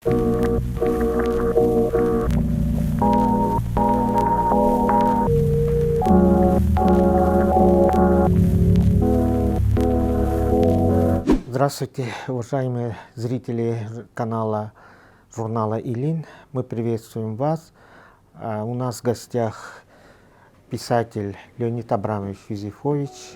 Здравствуйте, уважаемые зрители канала журнала «Илин». Мы приветствуем вас. У нас в гостях писатель Леонид Абрамович Юзефович.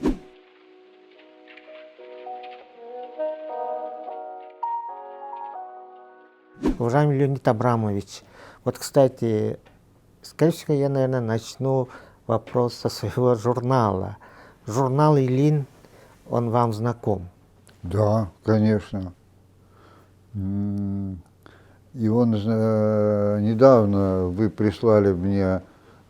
Уважаемый Леонид Абрамович, вот, кстати, скорее всего, я, наверное, начну вопрос со своего журнала. Журнал «Илин», он вам знаком? Да, конечно. И он недавно вы прислали мне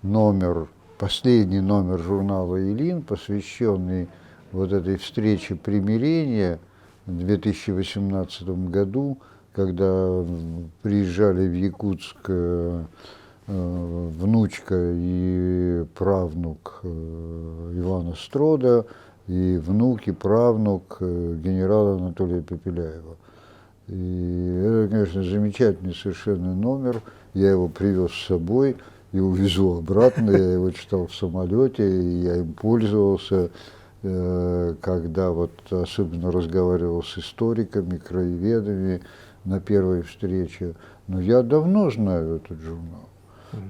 номер, последний номер журнала «Илин», посвященный вот этой встрече примирения в 2018 году, когда приезжали в Якутск внучка и правнук Ивана Строда, и внук и правнук генерала Анатолия Пепеляева. И это, конечно, замечательный совершенно номер. Я его привез с собой и увезу обратно. Я его читал в самолете, и я им пользовался, когда вот особенно разговаривал с историками, краеведами на первой встрече. Но я давно знаю этот журнал.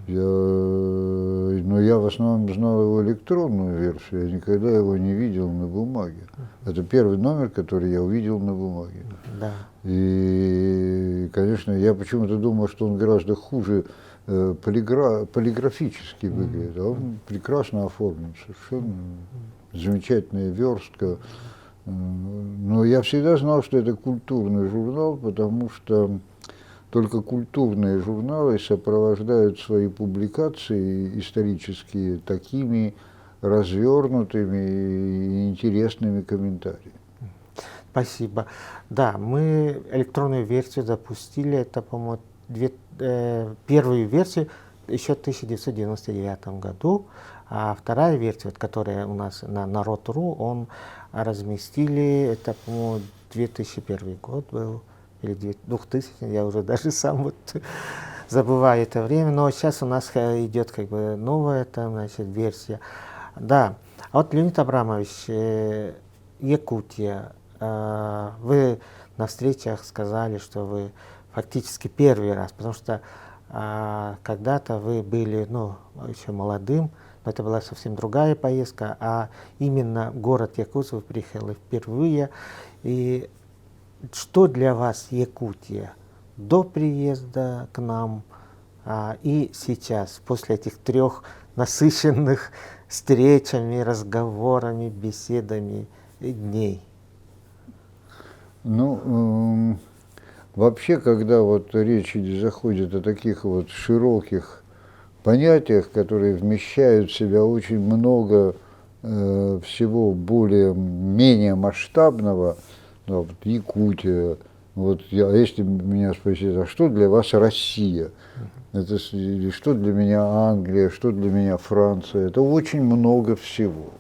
Но я в основном знал его электронную версию, я никогда его не видел на бумаге. Это первый номер, который я увидел на бумаге. Да. И, конечно, я почему-то думал, что он гораздо хуже полиграфически выглядит, а он прекрасно оформлен, совершенно замечательная верстка. Но я всегда знал, что это культурный журнал, потому что только культурные журналы сопровождают свои публикации исторические такими развернутыми и интересными комментариями. Спасибо. Да, мы электронную версию запустили, это, по-моему, первую версию еще в 1999 году, а вторая версия, которая у нас на Народ.ру, он разместили, это, по-моему, 2001 год был. Или 2000, я уже даже сам вот забываю это время, но сейчас у нас идет как бы новая там, значит, версия. Да, а вот, Леонид Абрамович, Якутия, вы на встречах сказали, что вы фактически первый раз, потому что когда-то вы были, ну, еще молодым, но это была совсем другая поездка, а именно город Якутск вы приехали впервые. И что для вас Якутия до приезда к нам и сейчас, после этих трех насыщенных встречами, разговорами, беседами дней? Ну, вообще, когда вот речь заходит о таких вот широких понятиях, которые вмещают в себя очень много всего более-менее масштабного, да, вот Якутия, вот если меня спросить, а что для вас Россия? Это, или что для меня Англия, что для меня Франция? Это очень много всего.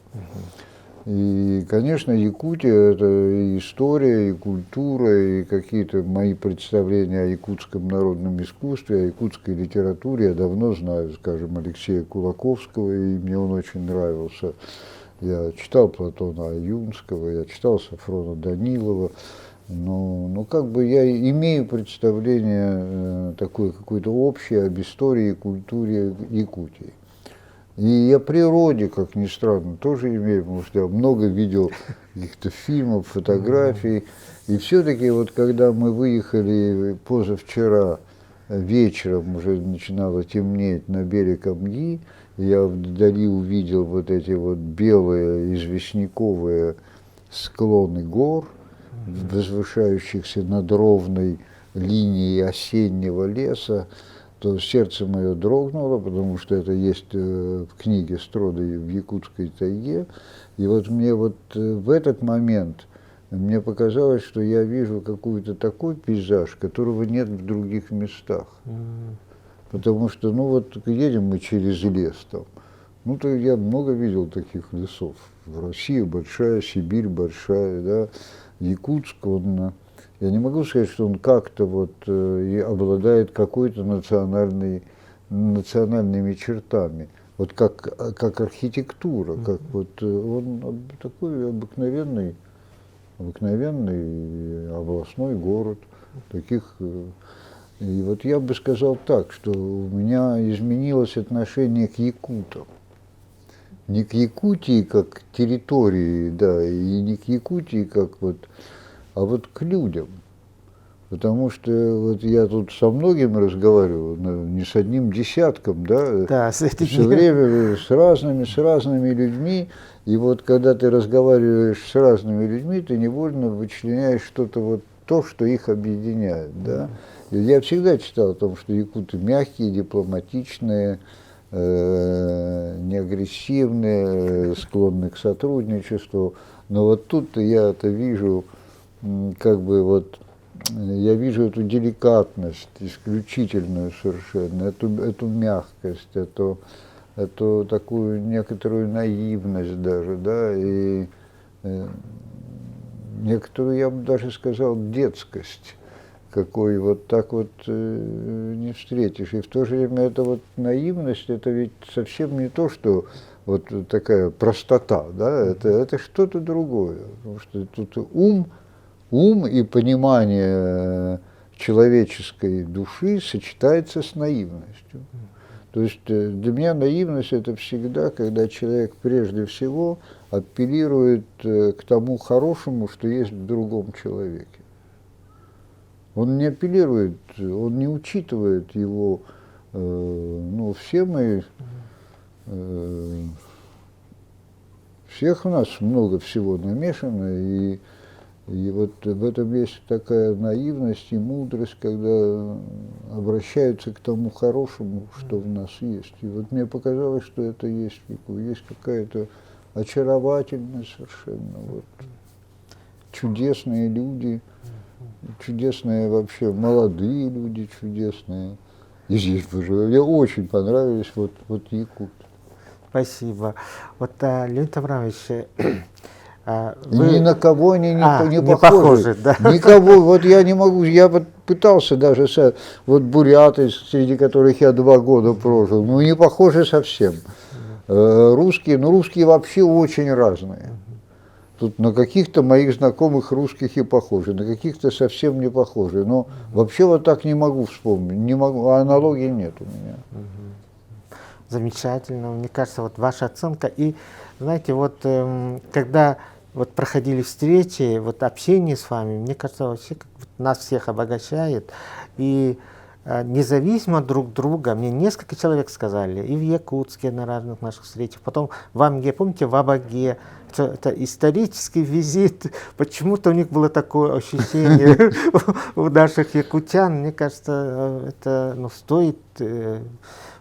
И, конечно, Якутия – это и история, и культура, и какие-то мои представления о якутском народном искусстве, о якутской литературе. Я давно знаю, скажем, Алексея Кулаковского, и мне он очень нравился. Я читал Платона Аюнского, я читал Сафрона Данилова, но как бы я имею представление такое какое-то общее об истории и культуре Якутии. И о природе, как ни странно, тоже имею, потому что я много видел каких-то фильмов, фотографий. И все-таки вот когда мы выехали позавчера вечером, уже начинало темнеть, на берег Амги, я вдали увидел вот эти вот белые известняковые склоны гор, возвышающихся над ровной линией осеннего леса, то сердце мое дрогнуло, потому что это есть в книге Строда в якутской тайге. И вот мне вот в этот момент мне показалось, что я вижу какой-то такой пейзаж, которого нет в других местах. Потому что, ну вот едем мы через лес там, ну то я много видел таких лесов. Россия большая, Сибирь большая, да. Якутск, он Я не могу сказать, что он как-то вот и обладает какой-то национальными чертами. Вот как архитектура, как вот он такой обыкновенный областной город. Таких, и вот я бы сказал так, что у меня изменилось отношение к якутам. Не к Якутии как к территории, да, и не к Якутии как вот, а вот к людям. Потому что вот я тут со многими разговариваю, не с одним десятком, да, Да, с этим все время с разными людьми, и вот когда ты разговариваешь с разными людьми, ты невольно вычленяешь что-то вот то, что их объединяет, да. И я всегда читал о том, что якуты мягкие, дипломатичные, неагрессивные, склонны к сотрудничеству, но вот тут я это вижу, как бы вот, я вижу эту деликатность, исключительную совершенно, эту мягкость, эту такую некоторую наивность даже, да, и некоторую, я бы даже сказал, детскость, какой вот так вот не встретишь. И в то же время эта вот наивность, это ведь совсем не то, что вот такая простота, да, это что-то другое, потому что тут ум и понимание человеческой души сочетается с наивностью. То есть для меня наивность это всегда, когда человек прежде всего апеллирует к тому хорошему, что есть в другом человеке. Он не апеллирует, он не учитывает его, ну, всех у нас много всего намешано, и вот в этом есть такая наивность и мудрость, когда обращаются к тому хорошему, что в нас есть. И вот мне показалось, что это есть в Яку. Есть какая-то очаровательность совершенно, вот, чудесные люди, чудесные вообще молодые люди, чудесные. И здесь мне очень понравились вот Якут. Спасибо. Вот, Леонид Абрамович, Ни на кого они не не похожи. да. Никого, вот я не могу, я вот пытался даже, вот буряты, среди которых я 2 года прожил, ну не похожи совсем. Русские, ну русские вообще очень разные. Тут на каких-то моих знакомых русских и похожи, на каких-то совсем не похожи. Но вообще вот так не могу вспомнить, не могу, аналогии нет у меня. Замечательно. Мне кажется, вот ваша оценка. И, знаете, вот когда вот проходили встречи, вот общение с вами, мне кажется, вообще как вот нас всех обогащает. И независимо друг друга, мне несколько человек сказали, и в Якутске на разных наших встречах, потом в Амге, помните, в Абаге, это исторический визит, почему-то у них было такое ощущение у наших якутян, мне кажется, это стоит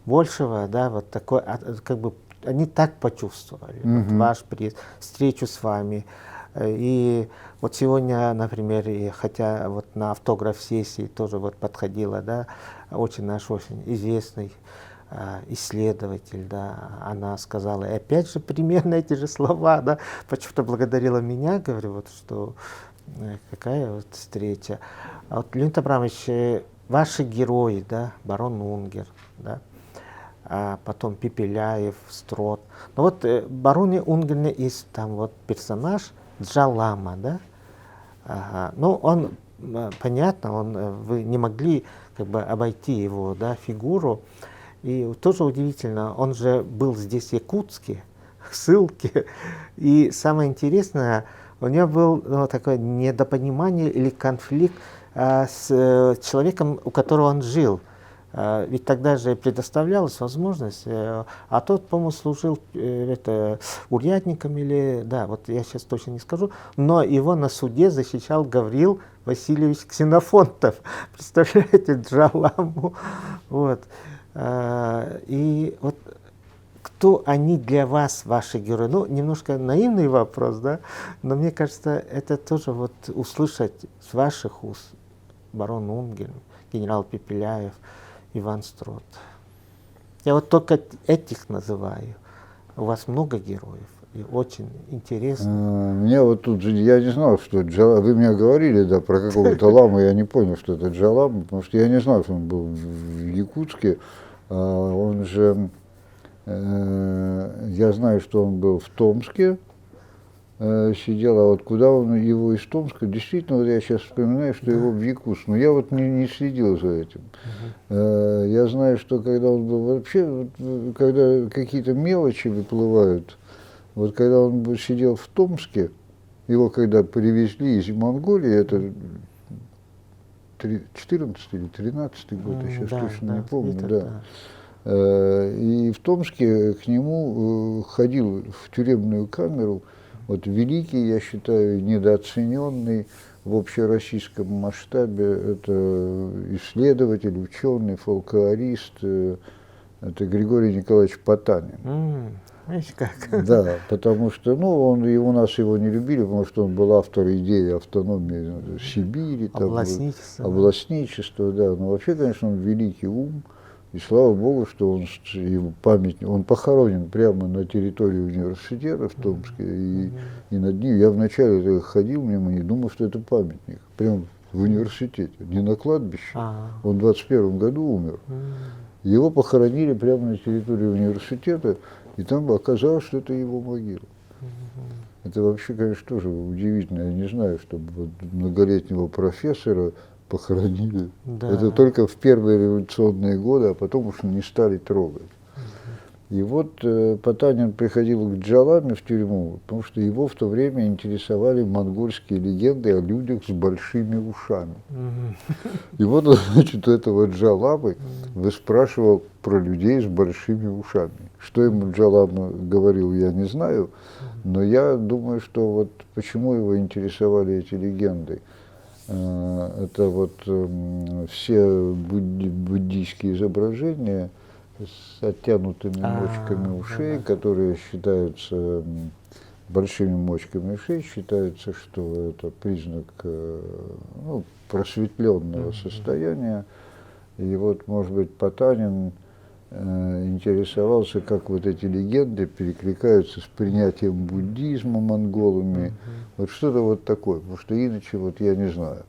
большего, да, вот такой, как бы, они так почувствовали, вот ваш приезд, встречу с вами. И вот сегодня, например, хотя вот на автограф-сессии тоже вот подходила, да, очень известный исследователь, да, она сказала, и опять же примерно эти же слова, да, почему-то благодарила меня, говорю, вот что какая вот встреча. А вот, Леонид Абрамович, ваши герои, да, барон Унгер, да, а потом Пепеляев, Строт. Но вот бароне Унгере есть там вот персонаж Джалама, да, ну он, понятно, вы не могли как бы обойти его, да, фигуру, и тоже удивительно, он же был здесь в Якутске, в ссылке, и самое интересное, у него был такое недопонимание или конфликт с человеком, у которого он жил. Ведь тогда же предоставлялась возможность, а тот, по-моему, служил урядником или, да, вот я сейчас точно не скажу, но его на суде защищал Гавриил Васильевич Ксенофонтов, представляете, Джаламу, вот. И вот кто они для вас, ваши герои? Ну, немножко наивный вопрос, да, но мне кажется, это тоже вот услышать с ваших уст, барон Унгер, генерал Пепеляев, Иван Строт. Я вот только этих называю. У вас много героев. и очень интересно. Меня вот тут, я не знал, что Джалам, вы мне говорили, да, про какого-то ламу, я не понял, что это Джалам, потому что я не знал, что он был в Якутске, он же, я знаю, что он был в Томске, сидел, а вот куда он его из Томска, действительно, вот я сейчас вспоминаю, что его в Якутск, но я вот не следил за этим. Я знаю, что когда он был вообще, вот, когда какие-то мелочи выплывают, вот когда он сидел в Томске, его когда привезли из Монголии, это 14 или 13 год, я сейчас точно не помню, да. И в Томске к нему ходил в тюремную камеру вот великий, я считаю, недооцененный в общероссийском масштабе, это исследователь, ученый, фольклорист, это Григорий Николаевич Потанин. Видишь как? Да, потому что, ну, у нас его не любили, потому что он был автор идеи автономии Сибири, там, областничества, да. Но вообще, конечно, он великий ум, и слава Богу, что его памятник, он похоронен прямо на территории университета в Томске, и над ним, я вначале ходил мимо, не думал, что это памятник, прямо в университете, не на кладбище, он в 21 году умер. Его похоронили прямо на территории университета, и там оказалось, что это его могила. Это вообще, конечно, тоже удивительно. Я не знаю, чтобы вот многолетнего профессора похоронили. Да. Это только в первые революционные годы, а потом уж не стали трогать. И вот Потанин приходил к Джаламе в тюрьму, потому что его в то время интересовали монгольские легенды о людях с большими ушами. И вот, значит, у этого Джаламы выспрашивал про людей с большими ушами. Что ему Джалама говорил, я не знаю, но я думаю, что вот почему его интересовали эти легенды. Это вот все буддийские изображения с оттянутыми мочками ушей, которые считаются большими мочками ушей, считается, что это признак просветленного состояния. И вот, может быть, Потанин интересовался, как вот эти легенды перекликаются с принятием буддизма монголами. Вот что-то вот такое, потому что иначе вот я не знаю.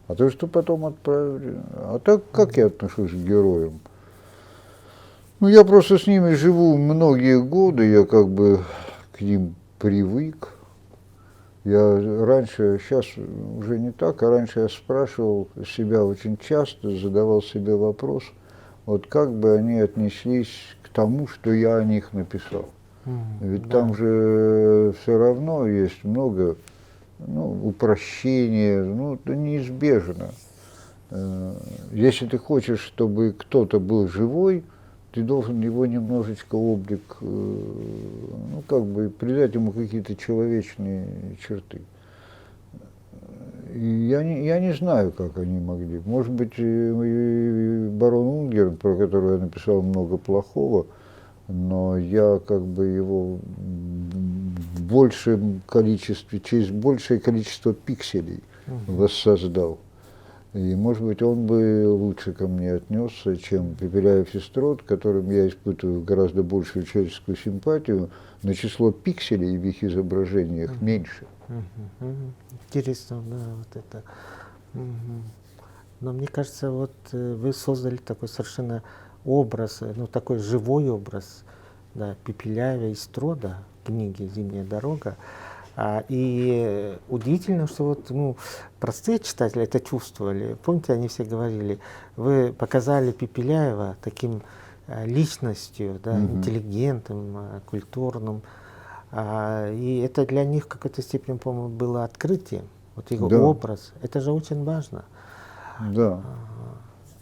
А то, что потом отправили... А так, как я отношусь к героям? Ну, я просто с ними живу многие годы, я как бы к ним привык. Я раньше, сейчас уже не так, а раньше я спрашивал себя очень часто, задавал себе вопрос, вот как бы они отнеслись к тому, что я о них написал. Ведь там же все равно есть много упрощения, это неизбежно. Если ты хочешь, чтобы кто-то был живой, ты должен его немножечко облик, придать ему какие-то человечные черты. И я не знаю, как они могли. Может быть, и барон Унгерн, про которого я написал много плохого, но я как бы его в большем количестве, через большее количество пикселей воссоздал. И, может быть, он бы лучше ко мне отнесся, чем Пепеляев и Строт, которым я испытываю гораздо большую человеческую симпатию, но число пикселей в их изображениях меньше. Интересно, да, вот это. Но мне кажется, вот вы создали такой совершенно образ, такой живой образ, да, Пепеляева и Строда, книги «Зимняя дорога». И удивительно, что вот, простые читатели это чувствовали. Помните, они все говорили, вы показали Пепеляева таким личностью, да, интеллигентным, культурным. И это для них в какой-то степени, по-моему, было открытием. Вот его образ. Это же очень важно. Да.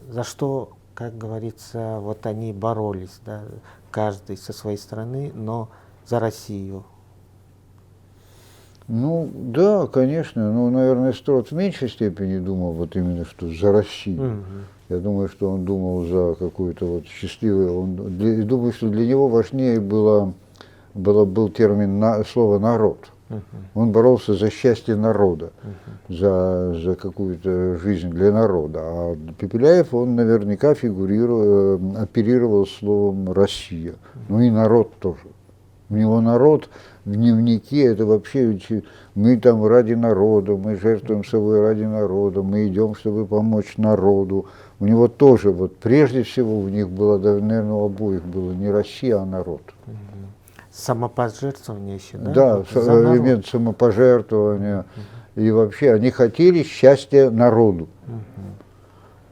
За что, как говорится, вот они боролись, да, каждый со своей стороны, но за Россию. Ну, да, конечно. Наверное, Строт в меньшей степени думал вот именно, что за Россию. Я думаю, что он думал за какую-то вот счастливую... Думаю, что для него важнее был термин, слово «народ». Он боролся за счастье народа, за какую-то жизнь для народа. А Пепеляев, он наверняка оперировал словом «Россия». Ну и народ тоже. У него народ в дневнике, это вообще мы там ради народа, мы жертвуем собой ради народа, мы идем, чтобы помочь народу. У него тоже, вот прежде всего у них было, да, наверное, у обоих было не Россия, а народ. Самопожертвование еще, да? Да, Вот за народ. элемент самопожертвования. И вообще они хотели счастья народу.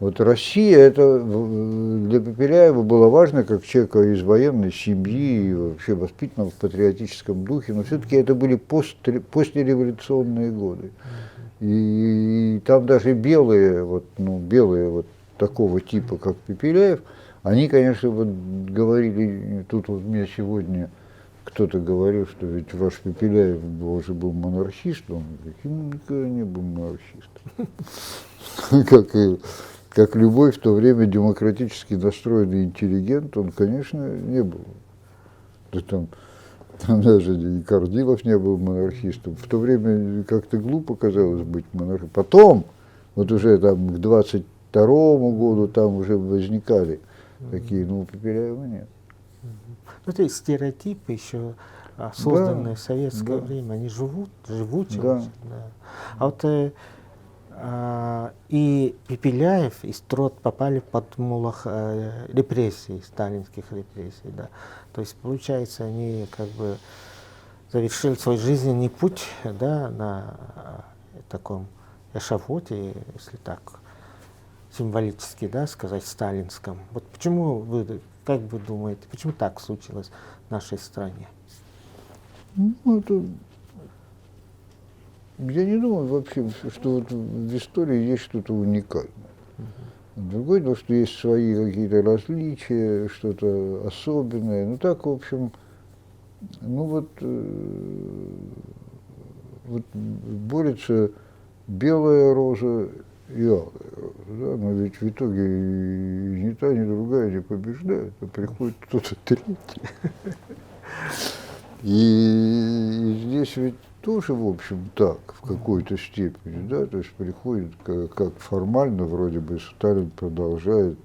Вот Россия, это для Пепеляева было важно, как человека из военной семьи, и вообще воспитанного в патриотическом духе, но все-таки это были послереволюционные годы. И там даже белые, белые такого типа, как Пепеляев, они, конечно, вот говорили, тут вот мне сегодня кто-то говорил, что ведь ваш Пепеляев уже был монархист, он говорит, я никогда не был монархистом. Как любой в то время демократически настроенный интеллигент, он, конечно, не был. Там даже и Корнилов не был монархистом. В то время как-то глупо казалось быть монархистом. Потом, вот уже там к 22-му году, там уже возникали такие, но у Пепеляева нет. Ну, это стереотипы еще созданные в советское да. время, они живучие. Да. Очень, да. А вот и Пепеляев, и Строт попали под молох репрессий, сталинских репрессий, да. То есть, получается, они как бы завершили свой жизненный путь, да, на таком эшафоте, если так символически, да, сказать, сталинском. Вот почему вы, как вы думаете, почему так случилось в нашей стране? Ну, это... Я не думаю вообще, что вот в истории есть что-то уникальное. Другое дело, что есть свои какие-то различия, что-то особенное. Ну так, в общем, вот борется белая роза и алая роза. Да? Но ведь в итоге ни та, ни другая не побеждает, а приходит кто-то третий. И здесь ведь тоже, в общем, так, в какой-то степени, да, то есть приходит, как формально, вроде бы, Сталин продолжает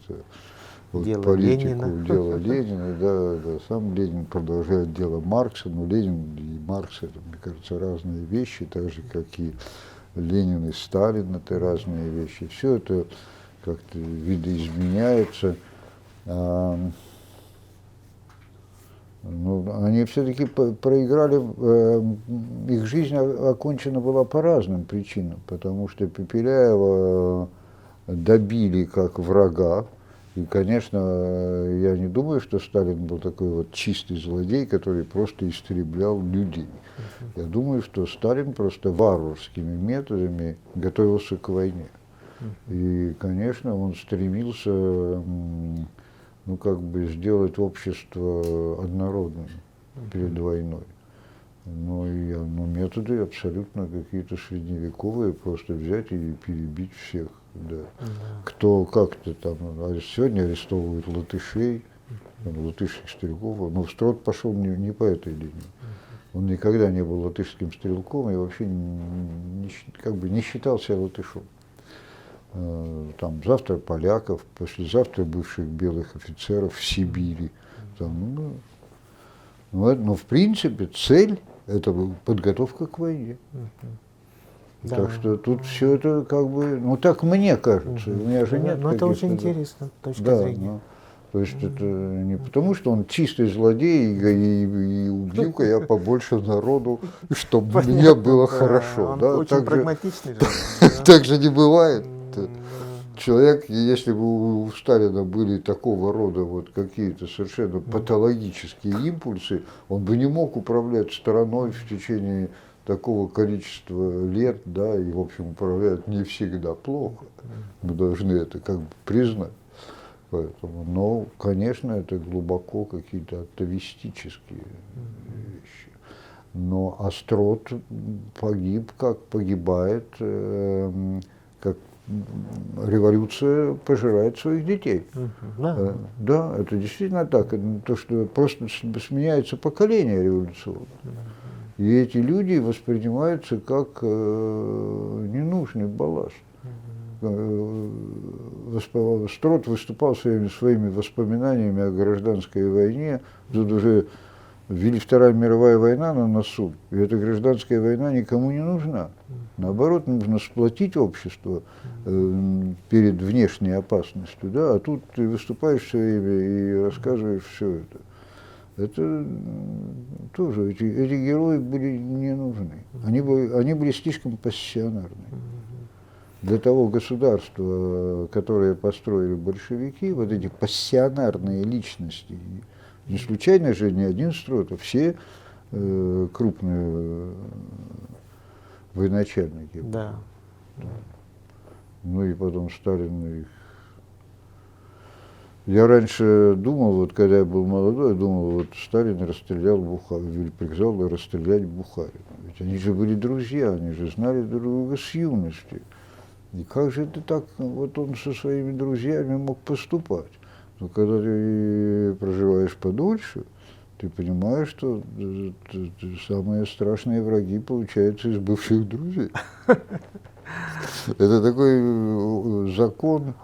Дело политику, Ленина. дело Ленина, да, сам Ленин продолжает дело Маркса, но Ленин и Маркс, это, мне кажется, разные вещи, так же, как и Ленин и Сталин, это разные вещи. Все это как-то видоизменяется. Они все-таки проиграли, их жизнь окончена была по разным причинам, потому что Пепеляева добили как врага, и, конечно, я не думаю, что Сталин был такой вот чистый злодей, который просто истреблял людей. Я думаю, что Сталин просто варварскими методами готовился к войне. И, конечно, он стремился сделать общество однородным перед войной. Но методы абсолютно какие-то средневековые, просто взять и перебить всех. Да. Кто как-то там, сегодня арестовывают латышей, латышских стрелков, но Строт пошел не по этой линии. Он никогда не был латышским стрелком и вообще не считал себя латышом. Там завтра поляков, послезавтра бывших белых офицеров в Сибири. Но в принципе цель – это подготовка к войне. Да. Так что тут все это так мне кажется. У меня же нет. Но это очень интересно, точка зрения. То есть это не потому, что он чистый злодей и убью-ка я побольше народу, чтобы мне было хорошо. Он очень прагматичный же. Так же не бывает. Человек, если бы у Сталина были такого рода какие-то совершенно патологические импульсы, он бы не мог управлять страной в течение такого количества лет, да, и, в общем, управляет не всегда плохо. Мы должны это признать. Поэтому, конечно, это глубоко какие-то атовистические вещи. Но Острот погиб, как погибает, как революция пожирает своих детей. Да, это действительно так. Это то, что просто сменяется поколение революционное. И эти люди воспринимаются как ненужный балласт. Строт выступал своими воспоминаниями о гражданской войне. Тут уже Вторая мировая война на носу, и эта гражданская война никому не нужна. Наоборот, нужно сплотить общество перед внешней опасностью, да, а тут ты выступаешь все время и рассказываешь все это. Это тоже, эти герои были не нужны. Они были слишком пассионарны. Для того государства, которое построили большевики, вот эти пассионарные личности, не случайно же не один строит, а все крупные военачальники. Да. Ну и потом Сталин их. Я раньше думал, вот когда я был молодой, я думал, вот Сталин расстрелял Бухарина, или приказал расстрелять Бухарина. Ведь они же были друзья, они же знали друг друга с юности. И как же это так, вот он со своими друзьями мог поступать? Но когда ты проживаешь подольше, ты понимаешь, что самые страшные враги получаются из бывших друзей. Это такой закон,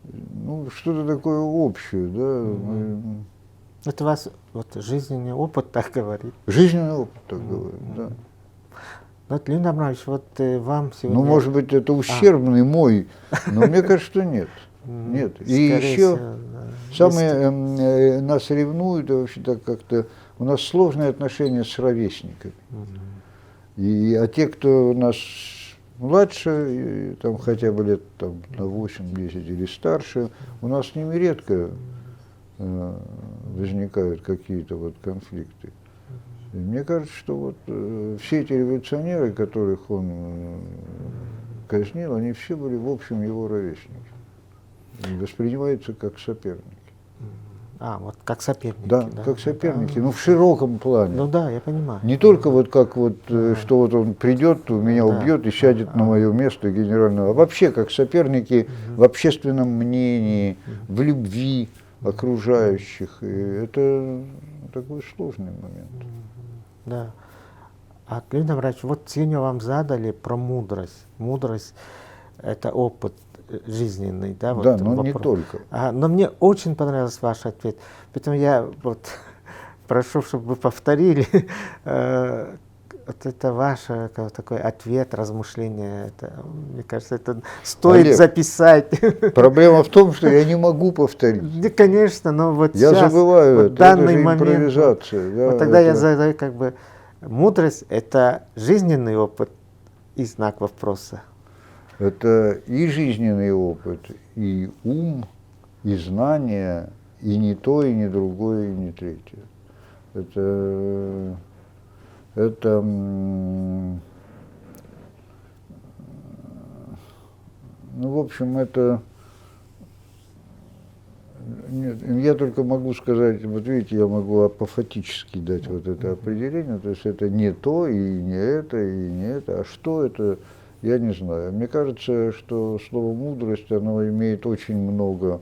ну, что-то такое общее, да. Это у вас вот жизненный опыт так говорит. Жизненный опыт так говорит, да. Вот, Леонид Абрамович, вот вам сегодня... Ну, может быть, это ущербный мой, но мне кажется, что нет. Нет. И еще нас ревнуют, вообще так как-то... У нас сложные отношения с ровесниками. А те, кто у нас младше, там хотя бы лет там, на 8-10 или старше, у нас с ними редко возникают какие-то вот конфликты. И мне кажется, что вот все эти революционеры, которых он казнил, они все были, в общем, его ровесники. И воспринимаются как соперники. Вот как соперники. Да, как соперники, ну в широком плане. Ну да, я понимаю. Не только вот как вот, что вот он придет, меня убьет и сядет на мое место генерального, а вообще как соперники в общественном мнении, в любви окружающих. И это такой сложный момент. Да. Леонид Абрамович, вот сегодня вам задали про мудрость. Мудрость – это опыт жизненный, да? Вот да, но вопрос. не только. Но мне очень понравился ваш ответ. Поэтому я вот прошу, чтобы вы повторили вот это ваш такой ответ, размышление. Это, мне кажется, это стоит Олег, записать. Проблема в том, что я не могу повторить. Да, конечно, но вот я сейчас, забываю вот это, данный это же момент, импровизация. Да, вот тогда это... я задаю как бы, мудрость – это жизненный опыт и знак вопроса. Это и жизненный опыт, и ум, и знания, и не то, и не другое, и не третье. Это ну, в общем, это... Нет, я только могу сказать, вот видите, я могу апофатически дать вот это определение, то есть это не то, и не это, и не это, а что это, я не знаю. Мне кажется, что слово «мудрость», оно имеет очень много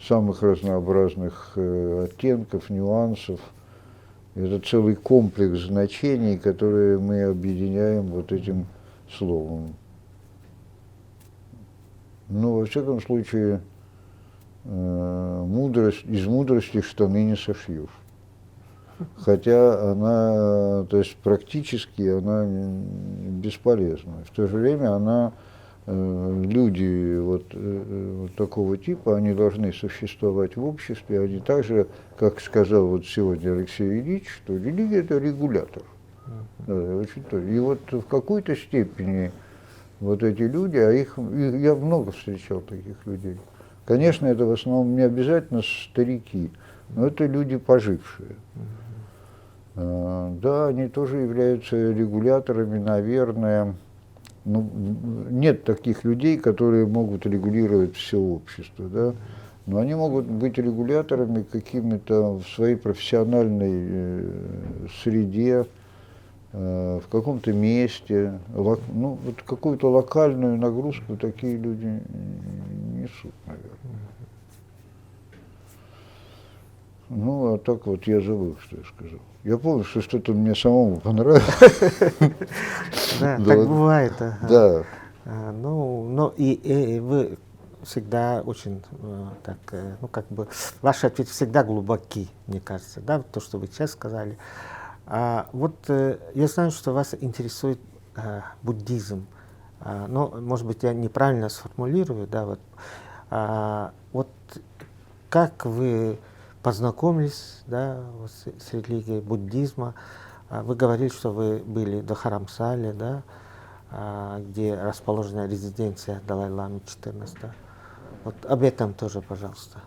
самых разнообразных оттенков, нюансов. Это целый комплекс значений, которые мы объединяем вот этим словом. Но, во всяком случае, мудрость, из мудрости штаны не сошьешь. Хотя она, то есть практически она бесполезна. В то же время она, люди вот такого типа, они должны существовать в обществе, они так же, как сказал вот сегодня Алексей Ильич, что религия – это регулятор. Да, очень то. И вот в какой-то степени вот эти люди, я много встречал таких людей. Конечно, это в основном не обязательно старики, но это люди пожившие. Да, они тоже являются регуляторами, наверное. Ну, нет таких людей, которые могут регулировать все общество, да? Но они могут быть регуляторами какими-то в своей профессиональной среде, в каком-то месте. Ну, вот какую-то локальную нагрузку такие люди несут, наверное. Ну, а так вот я забыл, что я сказал. Я помню, что что-то мне самому понравилось. Да, так бывает. Да. Ну, и вы всегда очень, так, ну, как бы, ваши ответы всегда глубоки, мне кажется, да, то, что вы сейчас сказали. Вот я знаю, что вас интересует буддизм. Но, может быть, я неправильно сформулирую, да, вот. Вот как вы познакомились, да, вот с религией буддизма? Вы говорили, что вы были в Dharamsala, да, где расположена резиденция Далай-ламы XIV. Вот об этом тоже, пожалуйста.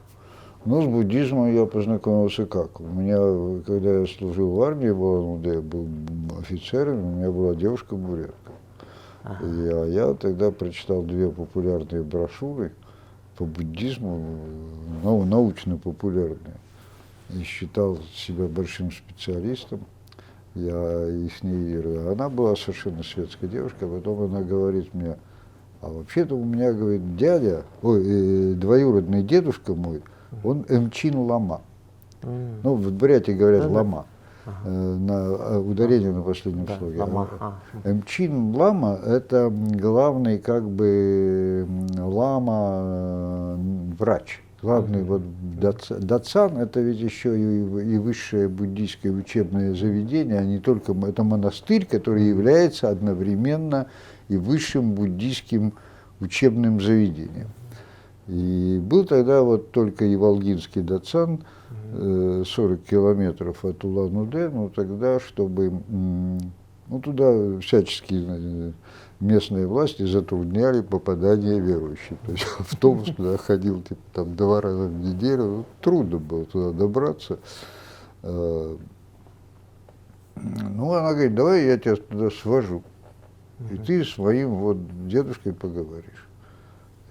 Ну, с буддизмом я познакомился как? У меня, когда я служил в армии, я был офицером, у меня была девушка-бурятка. Я тогда прочитал 2 популярные брошюры по буддизму, научно-популярные, и считал себя большим специалистом. Я и с ней, она была совершенно светская девушка, а потом она говорит мне, а вообще-то у меня, говорит, двоюродный дедушка мой, он Эмчин Лама. Ну, в Бурятии говорят Лама. На ударение на последнем слоге. Лама. Эмчин Лама – это главный как бы лама, врач. Главный вот дацан – это ведь еще и высшее буддийское учебное заведение, а не только это монастырь, который является одновременно и высшим буддийским учебным заведением. И был тогда вот только Иволгинский дацан, 40 километров от Улан-Удэ, но тогда, чтобы, ну, туда всячески местные власти затрудняли попадание верующих. То есть автобус туда ходил типа, там, 2 раза в неделю, ну, трудно было туда добраться. Ну, она говорит, давай я тебя туда свожу, и ты с моим вот дедушкой поговоришь.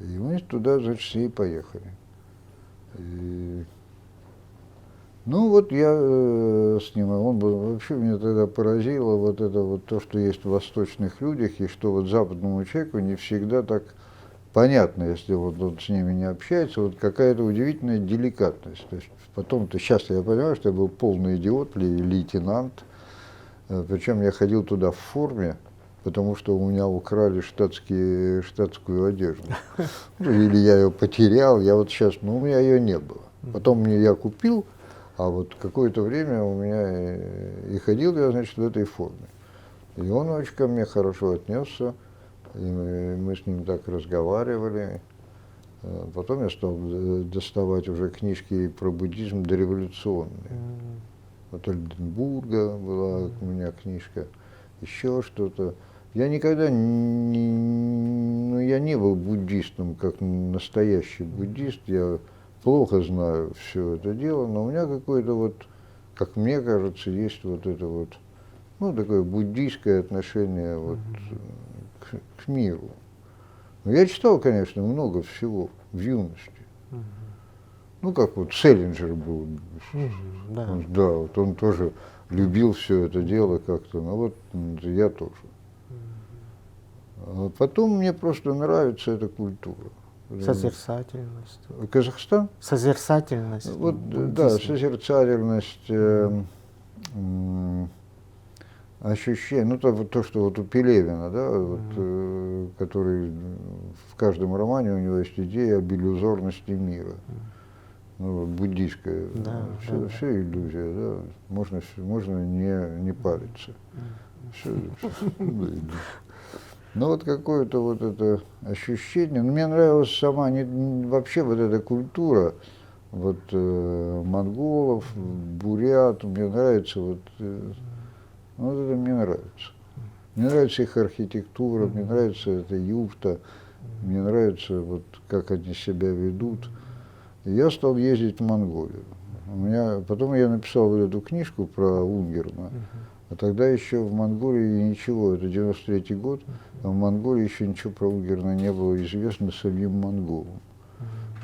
И мы туда, значит, с ней поехали. Ну вот я с ним, он был, вообще меня тогда поразило вот это вот то, что есть в восточных людях, и что вот западному человеку не всегда так понятно, если вот он с ними не общается, вот какая-то удивительная деликатность. То есть потом-то, сейчас я понимаю, что я был полный идиот, лейтенант, причем я ходил туда в форме, потому что у меня украли штатскую одежду. Или я ее потерял, я вот сейчас, ну у меня ее не было. Потом я купил, а вот какое-то время у меня и ходил я, значит, в этой форме. И он очень ко мне хорошо отнесся, и мы с ним так разговаривали. Потом я стал доставать уже книжки про буддизм дореволюционные. От Ольденбурга была у меня книжка, еще что-то. Я никогда я не был буддистом, как настоящий буддист. Я плохо знаю все это дело, но у меня какое-то вот, как мне кажется, есть вот это вот, ну, такое буддийское отношение вот к миру. Но я читал, конечно, много всего в юности. Ну, как вот Селлинджер был. Да, вот он тоже любил все это дело как-то, ну вот я тоже. А потом мне просто нравится эта культура. Созерцательность. Казахстан? Созерцательность. Вот, да, созерцательность, ощущение, ну то, что вот у Пелевина, да, вот, который в каждом романе у него есть идея об иллюзорности мира. Ну, буддийская, все иллюзия, да, можно не париться. Ну вот какое-то вот это ощущение, ну, мне нравилась сама вообще вот эта культура, вот монголов, бурят, мне нравится вот это мне нравится. Мне нравится их архитектура, мне нравится эта юрта, мне нравится вот как они себя ведут. И я стал ездить в Монголию. Потом я написал вот эту книжку про Унгерна, а тогда еще в Монголии ничего, это 93-й год, а в Монголии еще ничего про Унгерна не было известно самим монголам.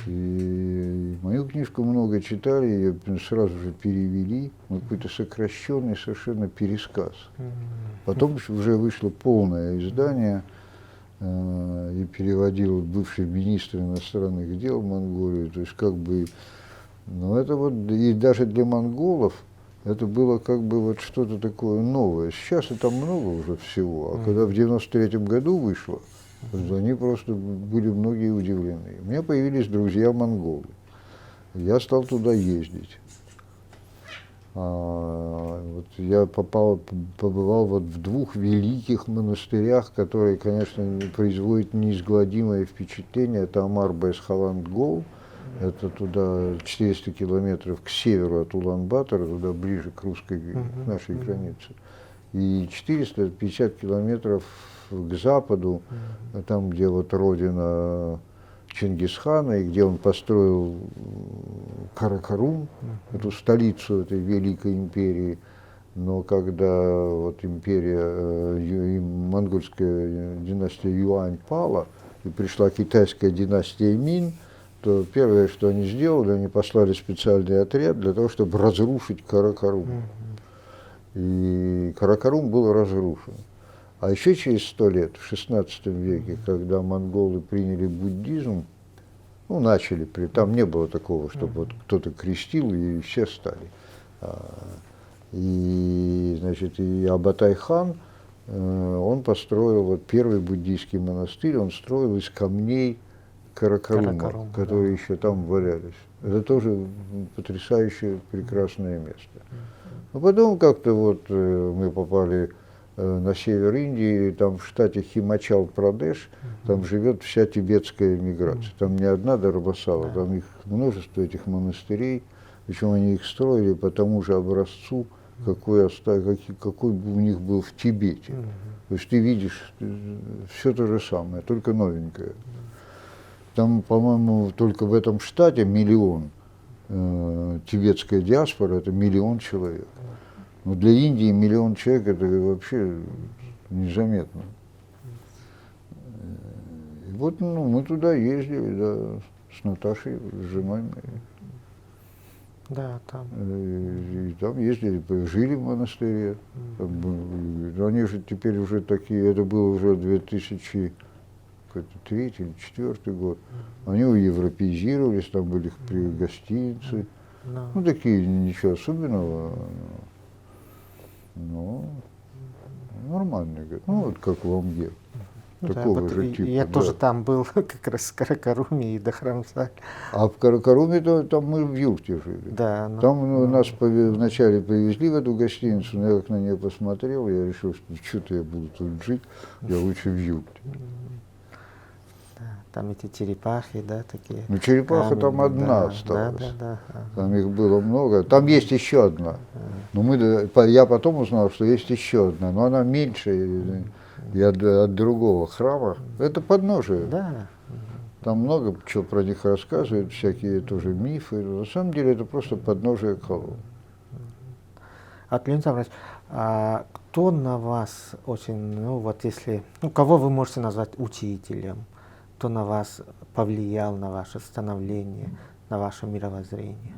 И мою книжку много читали, ее сразу же перевели, какой-то сокращенный совершенно пересказ. Потом уже вышло полное издание, и переводил бывший министр иностранных дел Монголии, то есть как бы, ну это вот, и даже для монголов это было как бы вот что-то такое новое. Сейчас это много уже всего, а когда в 93-м году вышло, Они просто были многие удивлены. У меня появились друзья монголы. Я стал туда ездить. Вот я побывал вот в двух великих монастырях, которые, конечно, производят неизгладимое впечатление. Это Амар-Бес-Халанд-Гол, это туда 400 километров к северу от Улан-Батора, туда ближе к русской, к нашей границе. И 450 километров к западу, там, где вот родина Чингисхана, и где он построил Каракарум, эту столицу этой великой империи. Но когда вот империя, монгольская династия Юань пала, и пришла китайская династия Мин, то первое, что они сделали, они послали специальный отряд для того, чтобы разрушить Каракарум. И Каракарум был разрушен. А еще через 100 лет, в XVI веке, когда монголы приняли буддизм, ну, начали, там не было такого, чтобы вот кто-то крестил, и все стали. И, значит, и Абатай-хан, он построил вот первый буддийский монастырь, он строил из камней Каракарума, которые еще там валялись. Это тоже потрясающее, прекрасное место. Но потом как-то вот мы попали на север Индии, там в штате Химачал-Прадеш, там живет вся тибетская миграция. Там не одна Дарбасала, там их множество этих монастырей, причем они их строили по тому же образцу, какой у них был в Тибете. То есть ты видишь все то же самое, только новенькое. Там, по-моему, только в этом штате миллион. Тибетская диаспора – это 1 000 000 человек. Но для Индии 1 000 000 человек – это вообще незаметно. И вот мы туда ездили, да, с Наташей, с женой моей. Да, там. И там ездили, жили в монастыре. Они же теперь уже такие, это было уже 2003 или 2004 год. Они европеизировались, там были гостиницы. Ну, такие, ничего особенного. Но нормальные, ну, вот как в Омге. Такого же типа. Я тоже там был, как раз в Каракаруме и до Храмсаль. А в Каракаруме, там мы в юрте жили. Да, там нас вначале привезли в эту гостиницу, но я как на нее посмотрел, я решил, что что-то я буду тут жить, я лучше в юрте. Там эти черепахи, да, такие. Ну, черепаха там одна осталась. Там их было много. Там есть еще одна. Но я потом узнал, что есть еще одна, но она меньше и от другого храма. Это подножие. Да. Там много чего про них рассказывают, всякие тоже мифы. На самом деле это просто подножие Калу. Климент Саврович, кто на вас очень, ну вот если, кого вы можете назвать учителем? Кто на вас повлиял, на ваше становление, на ваше мировоззрение?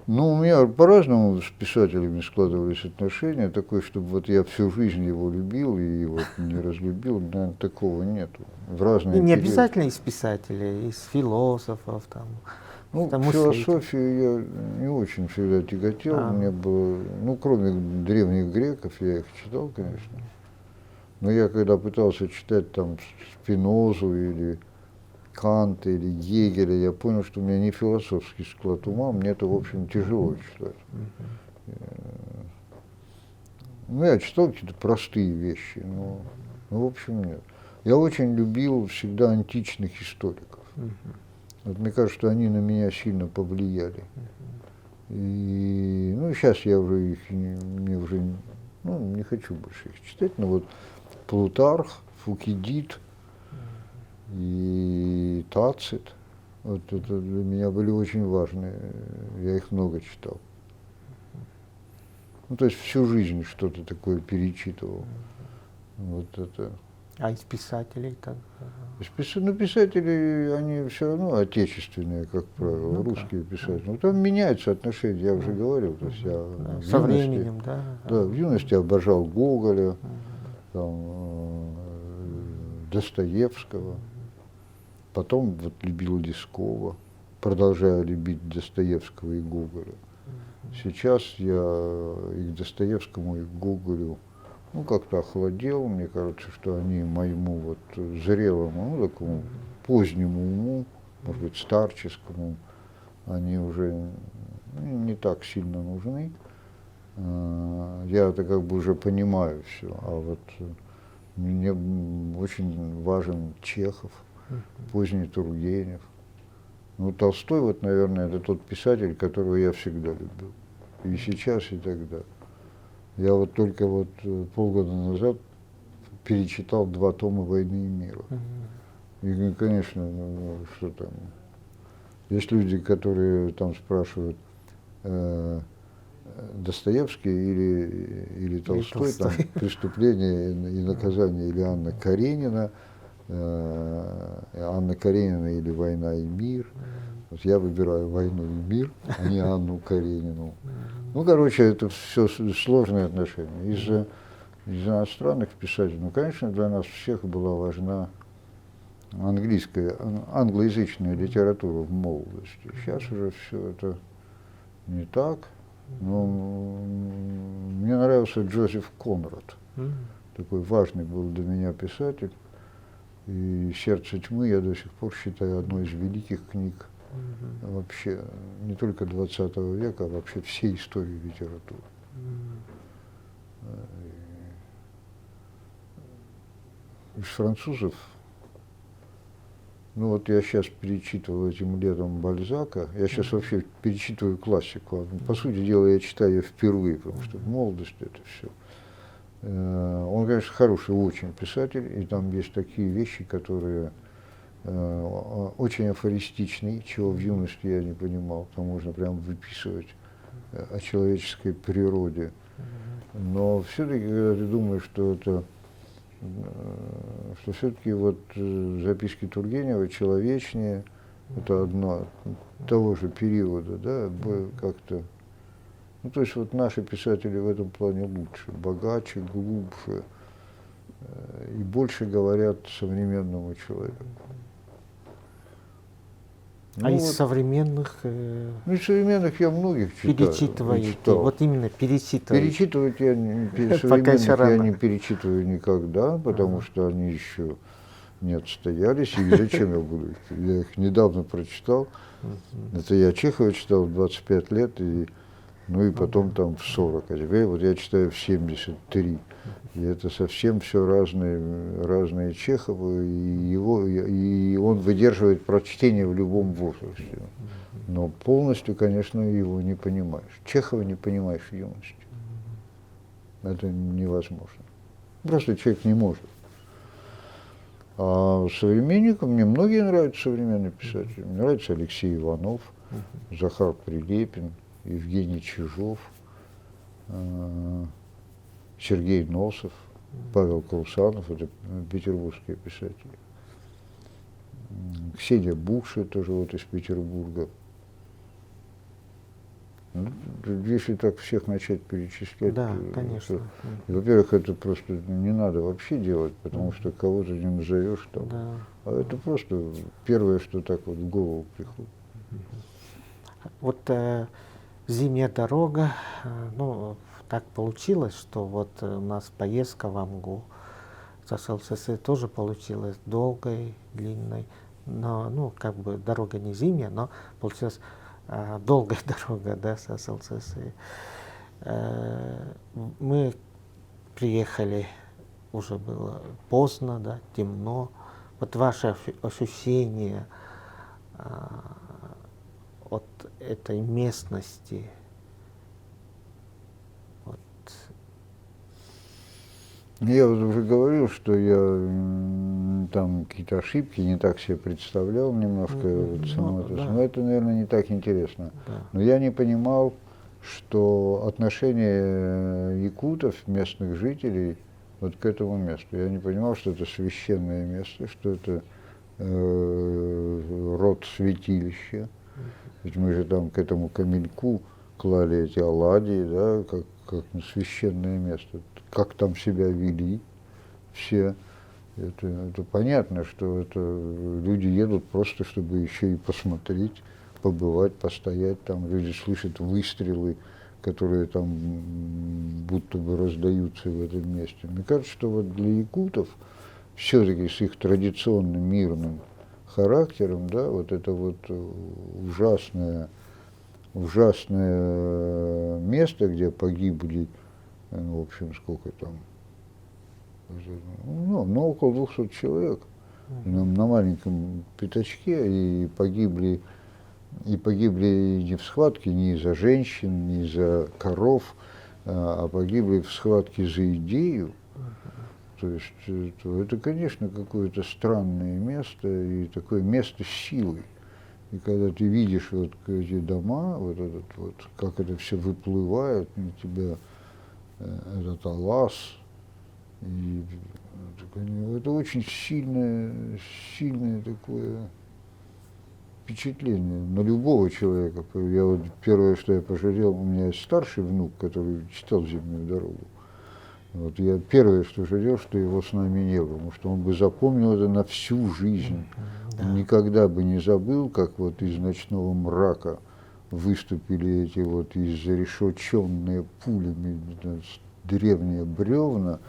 Ну, у меня по-разному с писателями складывались отношения. Такое, чтобы вот я всю жизнь его любил и вот не разлюбил, наверное, такого нету. В разные И не периоды. обязательно из писателей, из философов там. Ну, философию я не очень всегда тяготел. Мне было, кроме древних греков, я их читал, конечно. Но я когда пытался читать там Спинозу или Канта или Гегеля, я понял, что у меня не философский склад ума, мне это, в общем, тяжело читать. Я читал какие-то простые вещи, но в общем, нет. Я очень любил всегда античных историков. Вот мне кажется, что они на меня сильно повлияли. И, сейчас я уже их не хочу больше их читать, но вот Плутарх, Фукидид и Тацит, вот это для меня были очень важные, я их много читал. То есть всю жизнь что-то такое перечитывал. Вот это. А из писателей так? Писатели, они все равно отечественные, как правило, русские писатели. Но там меняется отношение, я уже говорил. То есть я со временем, да? Да, в юности обожал Гоголя, Достоевского, потом вот любил Лескова, продолжаю любить Достоевского и Гоголя. Сейчас я и к Достоевскому, и к Гоголю ну, как-то охладел. Мне кажется, что они моему вот зрелому, ну, такому позднему уму, может быть, старческому, они уже не так сильно нужны. Я это как бы уже понимаю все, а вот мне очень важен Чехов, поздний Тургенев. Ну, Толстой, вот, наверное, это тот писатель, которого я всегда любил. И сейчас, и тогда. Я вот только вот полгода назад перечитал 2 тома «Войны и мира». И, ну, конечно, ну, что там. Есть люди, которые там спрашивают, Достоевский или Толстой, там «Преступление и наказание» или Анна Каренина, Анна Каренина или «Война и мир». Вот я выбираю «Войну и мир», а не Анну Каренину. Ну, короче, это все сложные отношения. Из иностранных писателей, ну, конечно, для нас всех была важна англоязычная литература в молодости. Сейчас уже все это не так. Но мне нравился Джозеф Конрад. Такой важный был для меня писатель. И «Сердце тьмы» я до сих пор считаю одной из великих книг вообще не только 20 века, а вообще всей истории литературы. Из французов, ну вот я сейчас перечитывал этим летом Бальзака, я сейчас вообще перечитываю классику. По сути дела, я читаю ее впервые, потому что в молодости это все. Он, конечно, хороший очень писатель, и там есть такие вещи, которые очень афористичный, чего в юности я не понимал. Там можно прям выписывать о человеческой природе. Но все-таки, когда ты думаешь, что это, что все-таки вот записки Тургенева человечнее, это одно того же периода, да, как-то. Ну, то есть вот наши писатели в этом плане лучше, богаче, глубже и больше говорят современному человеку. А Ну, из вот, современных ну, из современных я многих читаю. перечитываете, читал. вот именно перечитываете. Перечитывать я Пока современных еще я рано. не перечитываю никогда, потому что они еще не отстоялись, и зачем я буду их? Я их недавно прочитал. Это я Чехова читал в 25 лет, и, ну и потом там в 40. А теперь вот я читаю в 73. И это совсем все разные Чеховы, и он выдерживает прочтение в любом возрасте. Но полностью, конечно, его не понимаешь. Чехова не понимаешь в юности. Это невозможно. Просто человек не может. А современникам, мне многие нравятся современные писатели. Мне нравится Алексей Иванов, Захар Прилепин, Евгений Чижов, Сергей Носов, Павел Каусанов, это петербургские писатели. Ксения Букша, тоже вот из Петербурга. Ну, если так всех начать перечислять, Да, конечно. Во-первых, это просто не надо вообще делать, потому что кого-то не назовешь там. Да. А это просто первое, что так вот в голову приходит. Вот «Зимняя дорога», ну, так получилось, что вот у нас поездка в Амгу с СССР тоже получилась долгой, длинной, но, ну, как бы дорога не зимняя, но получилась долгая дорога, да, с СССР. Мы приехали, уже было поздно, да, темно. Вот ваше ощущение от этой местности, вот. Я вот уже говорил, что я там какие-то ошибки не так себе представлял немножко, вот само это. Да. Но это, наверное, не так интересно. Да. Но я не понимал, что отношение якутов, местных жителей, вот к этому месту. Я не понимал, что это священное место, что это род святилища. Ведь мы же там к этому камельку клали эти оладьи, да, как на священное место. Как там себя вели все. Это понятно, что это люди едут просто, чтобы еще и посмотреть, побывать, постоять там. Люди слышат выстрелы, которые там будто бы раздаются в этом месте. Мне кажется, что вот для якутов все-таки с их традиционным мирным характером, да, вот это вот ужасное место, где погибли, в общем, сколько там, ну около 200 человек на маленьком пятачке, и погибли не в схватке не из-за женщин, не из-за коров, а погибли в схватке за идею. То есть это, конечно, какое-то странное место и такое место силы. И когда ты видишь вот эти дома, вот этот вот, как это все выплывает на тебя, этот Алас, и это очень сильное такое впечатление на любого человека. Я вот первое, что я пожалел, у меня есть старший внук, который читал «Зимнюю дорогу». Вот я первое, что жалел, что его с нами не было, потому что он бы запомнил это на всю жизнь. Да. Он никогда бы не забыл, как вот из ночного мрака выступили эти вот изрешеченные пулями древние бревна,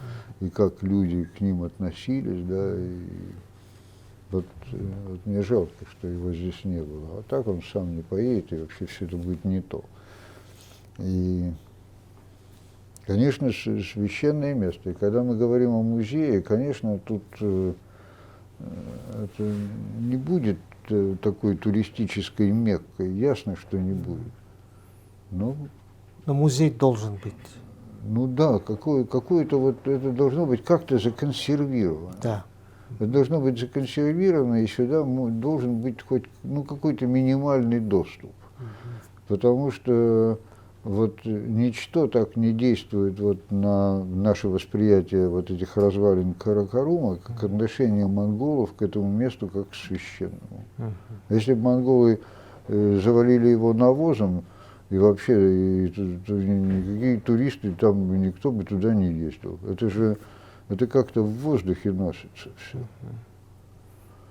и как люди к ним относились, да, и вот мне жалко, что его здесь не было. А так он сам не поедет, и вообще все это будет не то. И, конечно, священное место. И когда мы говорим о музее, конечно, тут это не будет такой туристической Меккой, ясно, что не будет. Но музей должен быть. ну да, какое-то вот это должно быть как-то законсервировано. Да. Это должно быть законсервировано, и сюда должен быть хоть какой-то минимальный доступ. Потому что вот ничто так не действует вот на наше восприятие вот этих развалин Каракарума, как отношение монголов к этому месту как к священному. Если бы монголы завалили его навозом, и вообще то никакие туристы, там никто бы туда не ездил. Это как-то в воздухе носится все.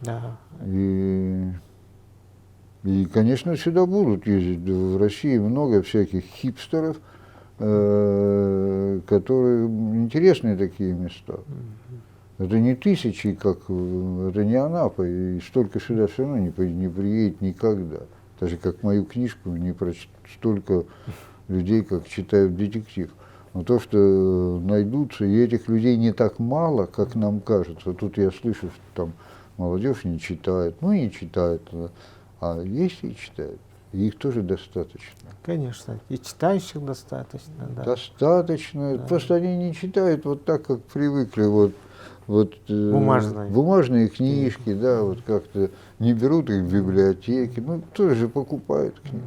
Да. И, конечно, сюда будут ездить. В России много всяких хипстеров, которые интересные такие места. Это не тысячи, это не Анапа, и столько сюда все равно не приедет никогда. Даже как мою книжку не прочтут столько людей, как читают детектив. Но то, что найдутся, и этих людей не так мало, как нам кажется. Тут я слышу, что там молодежь не читает. Ну, не читает. А есть и читают. И их тоже достаточно. Конечно. И читающих достаточно. Да. Достаточно. Да. Просто они не читают вот так, как привыкли. Бумажные книжки, да, вот как-то не берут их в библиотеки. Ну, тоже покупают книги.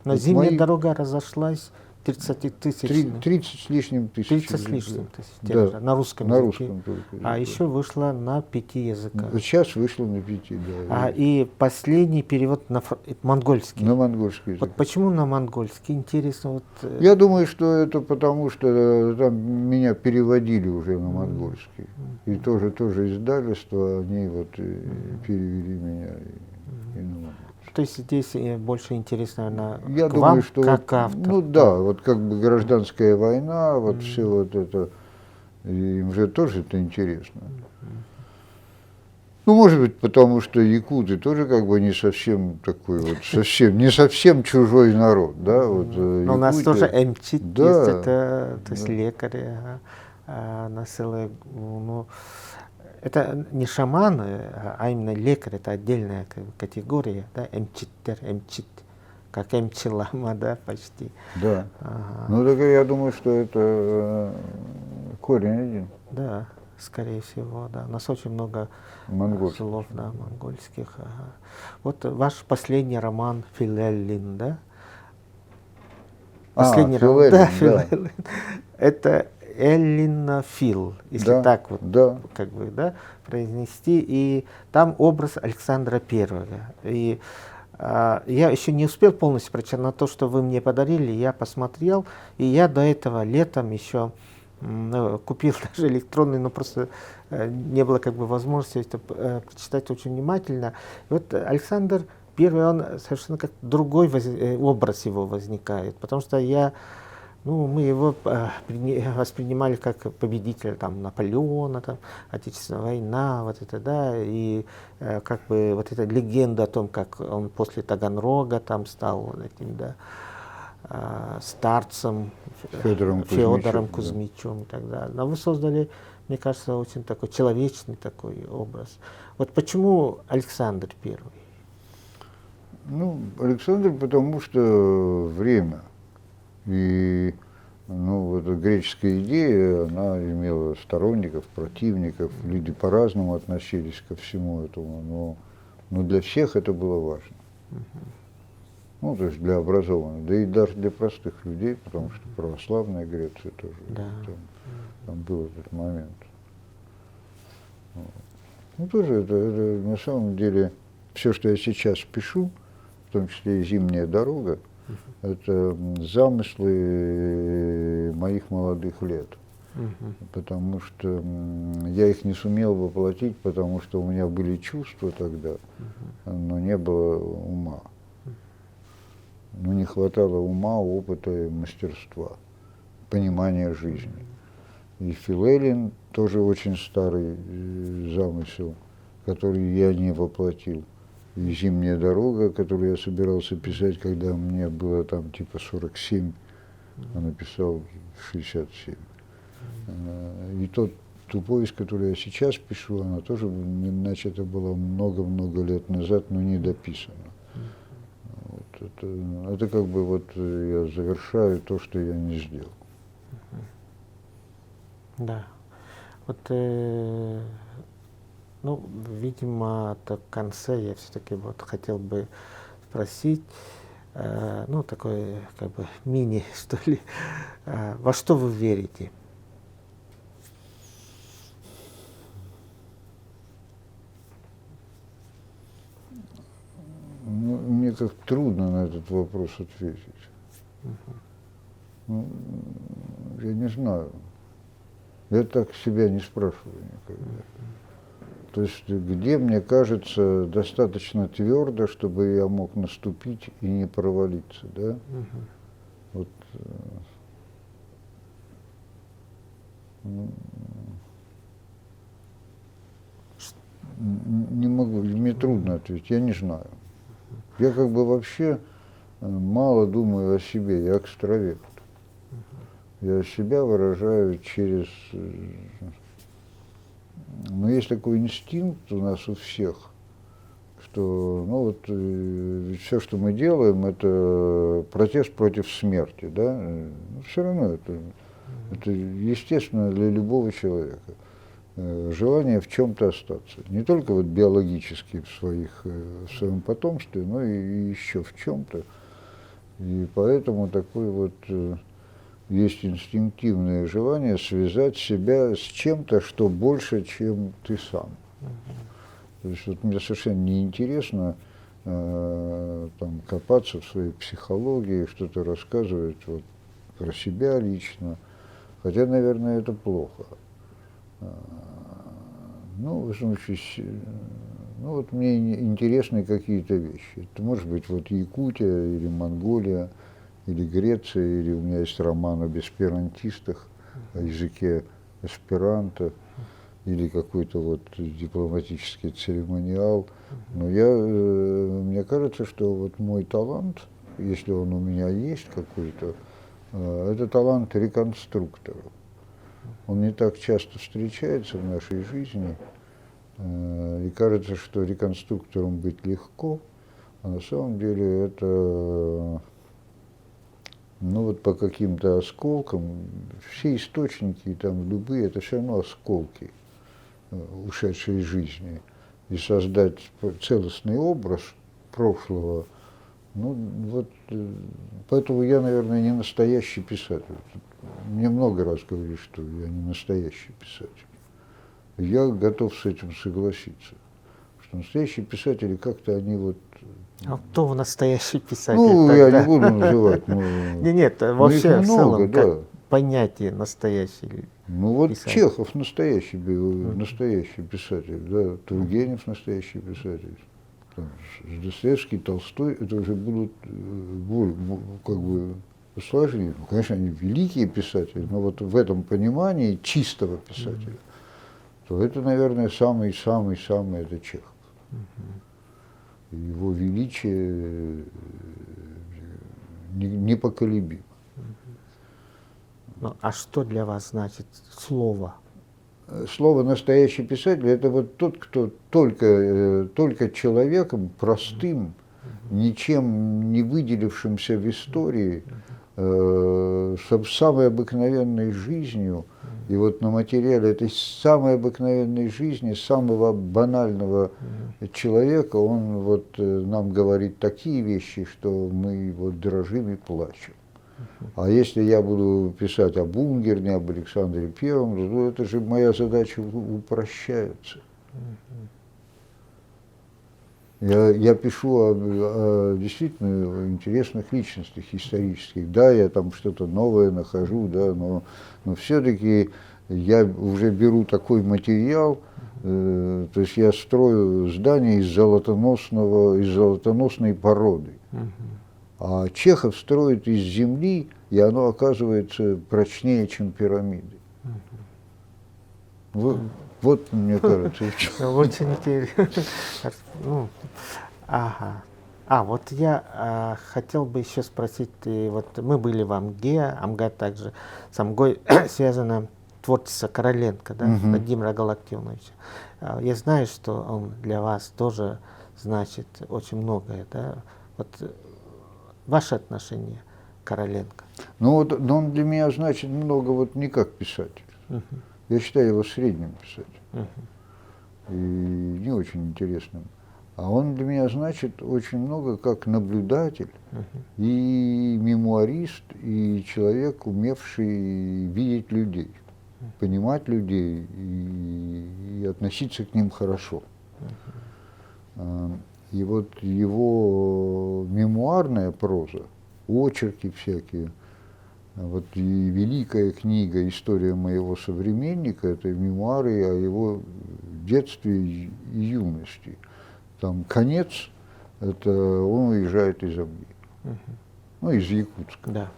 Но вот «Зимняя дорога» разошлась 30 тысяч. 30 с лишним тысяч. 30 с лишним тысяч. Да, на русском на языке. Русском только, а еще вышла на 5 языках. Сейчас вышло на 5, да. И последний перевод на монгольский. На монгольский язык. Вот почему на монгольский? Интересно. Вот, я думаю, что это потому, что там меня переводили уже на монгольский. И тоже издательство, они вот перевели меня и на монгольский. То есть здесь больше интересно, наверное, я к думаю, вам, что как автор. Ну да, вот как бы гражданская война, вот все вот это, им же тоже это интересно. Ну, может быть, потому что якуты тоже как бы не совсем такой вот, не совсем чужой народ, да. Вот, но у нас тоже МЧИТ да, есть, это, то есть лекари, это не шаманы, а именно лекарь, это отдельная категория, да, МЧИТ, как МЧЛАМА, да, почти. Да. Ну, так я думаю, что это корень один. Да, скорее всего, да. У нас очень много слов, да, монгольских. Вот ваш последний роман «Филеллин», да? Последний роман, да, «Филеллин». Это эллинофил, если так вот как бы, да, произнести. И там образ Александра Первого. И я еще не успел полностью прочитать, но то, что вы мне подарили, я посмотрел. И я до этого летом еще купил даже электронный, но просто не было как бы возможности это прочитать очень внимательно. И вот Александр Первый, он совершенно как другой образ его возникает, потому что я Ну, мы его воспринимали как победителя там, Наполеона, там, Отечественная война, вот это, да, и как бы вот эта легенда о том, как он после Таганрога там стал вот этим, да, старцем Федором Федором Кузьмичем, да. Кузьмичем и так далее. Но вы создали, мне кажется, очень такой человечный такой образ. Вот почему Александр Первый? Ну, Александр, потому что время. И ну, вот эта греческая идея, она имела сторонников, противников, люди по-разному относились ко всему этому, но для всех это было важно. Ну, то есть для образованных, да и даже для простых людей, потому что православная Греция тоже, Да. там был этот момент. Вот. Ну, тоже это на самом деле, все, что я сейчас пишу, в том числе и «Зимняя дорога», это замыслы моих молодых лет. Потому что я их не сумел воплотить, потому что у меня были чувства тогда, но не было ума. Ну, не хватало ума, опыта и мастерства, понимания жизни. И Филелин тоже очень старый замысел, который я не воплотил. И «Зимняя дорога», которую я собирался писать, когда мне было там типа 47, а написал 67. И ту повесть, которую я сейчас пишу, она тоже начата была много-много лет назад, но не дописана. Вот это как бы вот я завершаю то, что я не сделал. Да. Вот, ну, видимо, в конце я все-таки вот хотел бы спросить, ну, такой как бы мини, что ли, во что вы верите? Ну, мне как трудно на этот вопрос ответить. Ну, я не знаю. Я так себя не спрашиваю никогда. То есть где, мне кажется, достаточно твердо, чтобы я мог наступить и не провалиться, да? Вот, не могу, мне трудно ответить, я не знаю. Я как бы вообще мало думаю о себе, я экстраверт. Я себя выражаю через... Но есть такой инстинкт у нас у всех, что ну вот, все, что мы делаем, это протест против смерти. Да? Все равно это естественно для любого человека. Желание в чем-то остаться. Не только вот биологически в своем потомстве, но и еще в чем-то. И поэтому такой вот есть инстинктивное желание связать себя с чем-то, что больше, чем ты сам. То есть вот мне совершенно неинтересно там, копаться в своей психологии, что-то рассказывать вот, про себя лично. Хотя, наверное, это плохо. Ну, в случае, ну вот мне интересны какие-то вещи. Это может быть вот Якутия или Монголия, или Греция, или у меня есть роман об эсперантистах, о языке эсперанто, или какой-то вот дипломатический церемониал. Но мне кажется, что вот мой талант, если он у меня есть какой-то, это талант реконструктора. Он не так часто встречается в нашей жизни, и кажется, что реконструктором быть легко, а на самом деле это, ну вот по каким-то осколкам, все источники там любые, это все равно осколки ушедшей жизни. И создать целостный образ прошлого, ну вот, поэтому я, наверное, не настоящий писатель. Мне много раз говорили, что я не настоящий писатель. Я готов с этим согласиться. Что настоящие писатели как-то они вот... А кто в настоящий писатель? Ну, тогда? я не буду называть. Нет, их вообще в много, целом, да. как понятие настоящий. Ну вот писатель. Чехов настоящий писатель, да, Тургенев настоящий писатель. Там, Достоевский, Толстой, это уже будут как бы сложнее. Ну, конечно, они великие писатели, но вот в этом понимании чистого писателя, то это, наверное, самый-самый-самый это Чехов. Его величие непоколебимо. Ну, а что для вас значит слово? Слово «настоящий писатель» — это вот тот, кто только человеком простым, ничем не выделившимся в истории, с самой обыкновенной жизнью, и вот на материале этой самой обыкновенной жизни, самого банального человека, он вот нам говорит такие вещи, что мы вот дрожим и плачем. А если я буду писать об Унгерне, об Александре Первом, то это же моя задача упрощается. Я пишу о действительно интересных личностях исторических. Да, я там что-то новое нахожу, да, но все-таки я уже беру такой материал, то есть я строю здание из золотоносной породы. А Чехов строит из земли, и оно оказывается прочнее, чем пирамиды. Вот мне кажется, в чем. Очень интересно. Ну, ага. Вот я хотел бы еще спросить, вот мы были в Амге, Амга также с Амгой связано творчество Короленко, да, Владимира Галактионовича. Я знаю, что он для вас тоже значит очень многое, да. Вот ваше отношение к Короленко? Ну вот он для меня значит много вот не как писатель. Я считаю его средним писателем. И не очень интересным. А он для меня значит очень много как наблюдатель и мемуарист, и человек, умевший видеть людей, понимать людей и относиться к ним хорошо. И вот его мемуарная проза, очерки всякие, вот и великая книга «История моего современника» — это мемуары о его детстве и юности. Там конец — это он уезжает из Амги, ну, из Якутска. Да.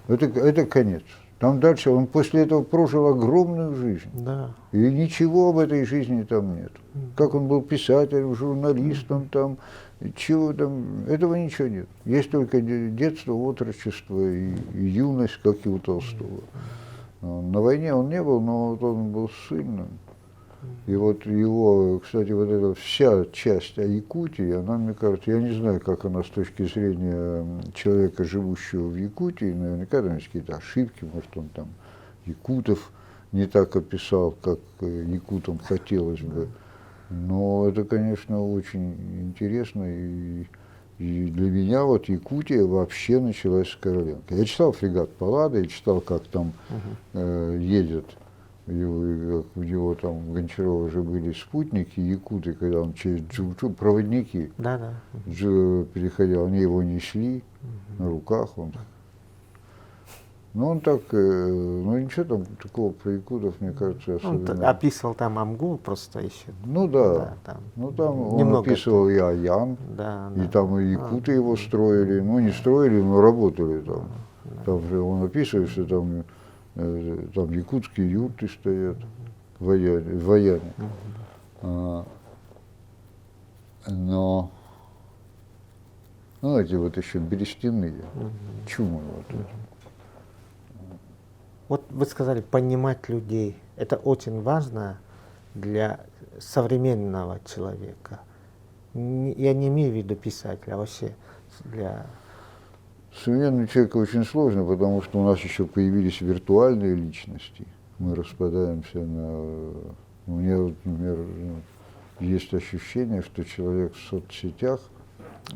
Это конец. Там дальше он после этого прожил огромную жизнь. Да. И ничего об этой жизни там нет. Как он был писателем, журналистом, там, чего там, этого ничего нет. Есть только детство, отрочество и юность, как и у Толстого. На войне он не был, но вот он был сильным. И вот его, кстати, вот эта вся часть о Якутии, она, мне кажется, я не знаю, как она с точки зрения человека, живущего в Якутии, наверняка там есть какие-то ошибки, может, он там якутов не так описал, как якутам хотелось бы. Но это, конечно, очень интересно, и для меня вот Якутия вообще началась с Короленко. Я читал «Фрегат Паллада», я читал, как там едет. У него там, Гончарова же были спутники, якуты, когда он через Джуджу, проводники, переходил, они его несли на руках. Ну, он так, ну, ничего там такого про якутов, мне кажется, особенно. Он описывал там Амгу просто еще. Ну, да. Там, ну, там он описывал и Аян, и там и якуты его строили, ну, не строили, но работали там. Там же он описывает, что там якутские юрты стоят в Ваяне. Но, ну, эти вот еще берестяные, чумы вот эти. Вот вы сказали, понимать людей. Это очень важно для современного человека. Я не имею в виду писателя, а вообще для... Современный человек очень сложно, потому что у нас еще появились виртуальные личности. Мы распадаемся на... У меня, вот, например, есть ощущение, что человек в соцсетях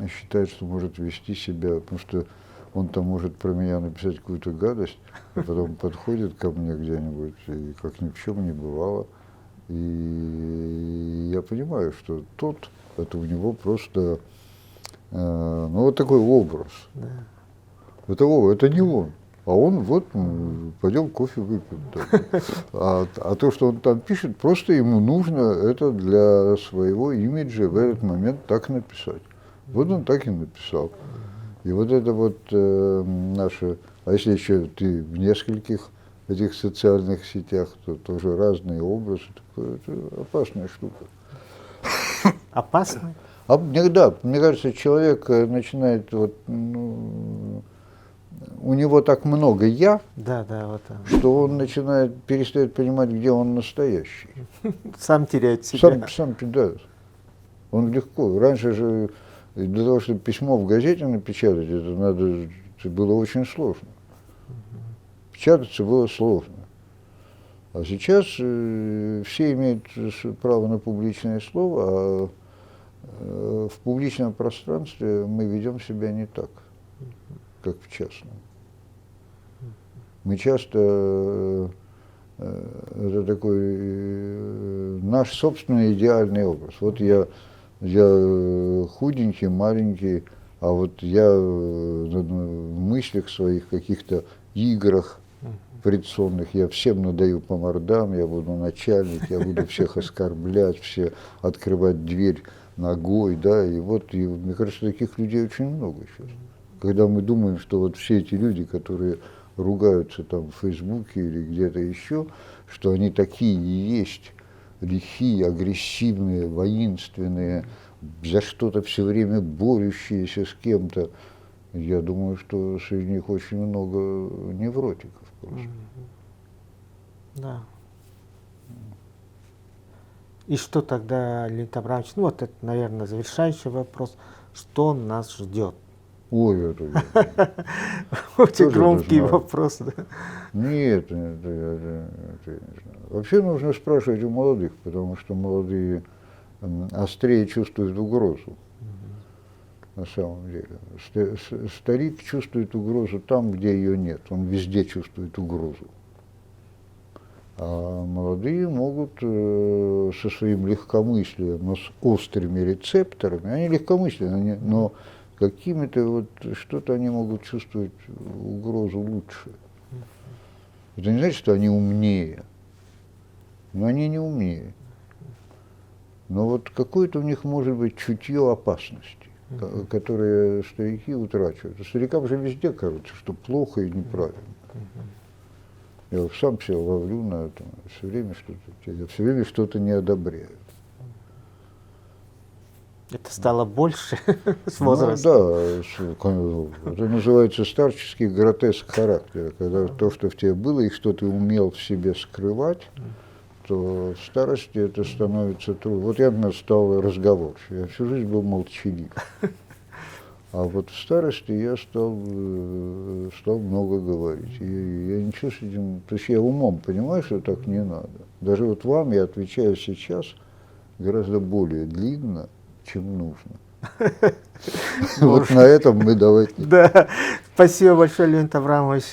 считает, что может вести себя, потому что он там может про меня написать какую-то гадость, а потом подходит ко мне где-нибудь, и как ни в чем не бывало. И я понимаю, что это у него просто, ну, вот такой образ. Да. Это не он. А он вот, пойдем кофе выпьем. А то, что он там пишет, просто ему нужно это для своего имиджа в этот момент так написать. Вот он так и написал. И вот это вот наша А если еще ты в нескольких этих социальных сетях, то тоже разные образы, это опасная штука. Опасно? А да, мне кажется, человек начинает, вот, ну, у него так много «я», Да, да, вот он. что он начинает, перестает понимать, где он настоящий. Сам теряет себя. Сам, да. Он легко. Раньше же для того, чтобы письмо в газете напечатать, это было очень сложно. Печататься было сложно. А сейчас все имеют право на публичное слово, а в публичном пространстве мы ведем себя не так, как в частном. Мы часто, это такой наш собственный идеальный образ. Вот я худенький, маленький, а вот я в мыслях своих, каких-то играх предсонных, я всем надаю по мордам, я буду начальник, я буду всех оскорблять, все открывать дверь ногой, да, и вот, и, мне кажется, таких людей очень много сейчас. Когда мы думаем, что вот все эти люди, которые ругаются там в Фейсбуке или где-то еще, что они такие и есть, лихие, агрессивные, воинственные, за что-то все время борющиеся с кем-то, я думаю, что среди них очень много невротиков просто. Да. И что тогда, Леонид Абрамович, ну вот это, наверное, завершающий вопрос, что нас ждет? Ой, это Очень тоже громкий знаю. вопрос. Да. Нет, это я не знаю. Вообще нужно спрашивать у молодых, потому что молодые острее чувствуют угрозу. На самом деле. Старик чувствует угрозу там, где ее нет. Он везде чувствует угрозу. А молодые могут со своим легкомыслием, но с острыми рецепторами, они легкомысленные, но какими-то вот что-то они могут чувствовать угрозу лучше. Это не значит, что они умнее, но они не умнее. Но вот какое-то у них может быть чутье опасности, которые старики утрачивают. А старикам же везде кажется, что плохо и неправильно. Я сам себя ловлю на этом, я все время что-то не одобряю. Это стало больше с возрастом. Ну, да, это называется старческий гротеск характера, когда то, что в тебе было, и что ты умел в себе скрывать, то в старости это становится трудно. Вот я стал разговорчив, я всю жизнь был молчалив. А вот в старости я стал много говорить. И я ничего с этим... То есть я умом понимаю, что так не надо. Даже вот вам я отвечаю сейчас гораздо более длинно, чем нужно. Вот на этом мы давайте. Да, спасибо большое, Леонид Абрамович.